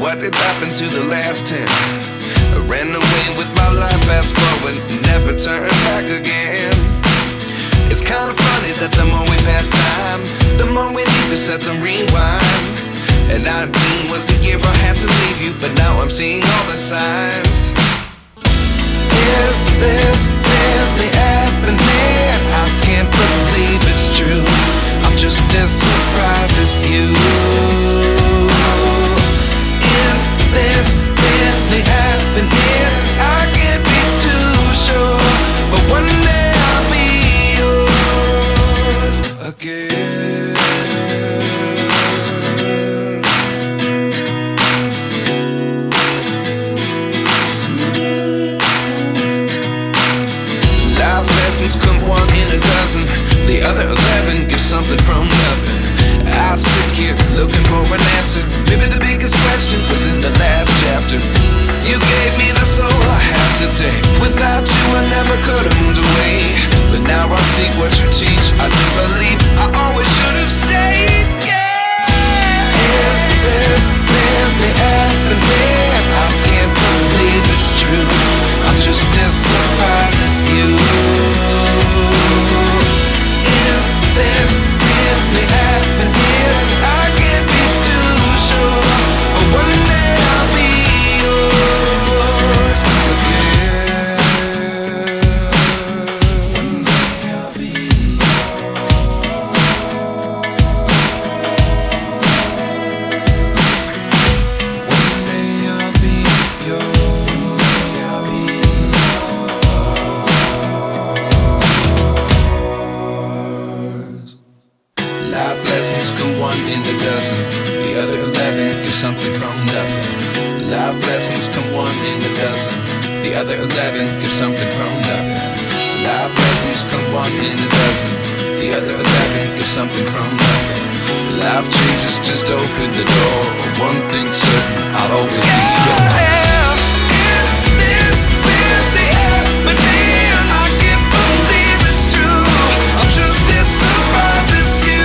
What did happen to the last 10? I ran away with my life, fast forward, never turn back again. It's kind of funny that the more we pass time, the more we need to set them rewind. And 19 was the year I had to leave you, but now I'm seeing all the signs. Is this really happening? I can't believe it's true. I'm just as surprised as you. Is this really happening? I can't be too sure, but one day I'll be yours again. Life lessons come one in a dozen. The other 11 get something from nothing. I sit here looking for an answer. Maybe the biggest question was in the last chapter. You gave me the soul I have today. Without you I never could have moved away. But now I see what you teach. I do believe I always should have stayed. Yeah. Is this really happening? I can't believe it's true. I'm just as surprised as you. Is this really happening? I can't be too sure, but one day I'll be yours again. One day I'll be yours. One day I'll be yours. I'll be yours. Life lessons come one in a dozen. The other 11 give something from nothing. Life lessons come one in a dozen. The other 11 give something from nothing. Life lessons come one in a dozen. The other 11 give something from nothing. Life changes just open the door. One thing's certain, I'll always be yours. Is this really happening? I can't believe it's true. I'm just as surprised as you.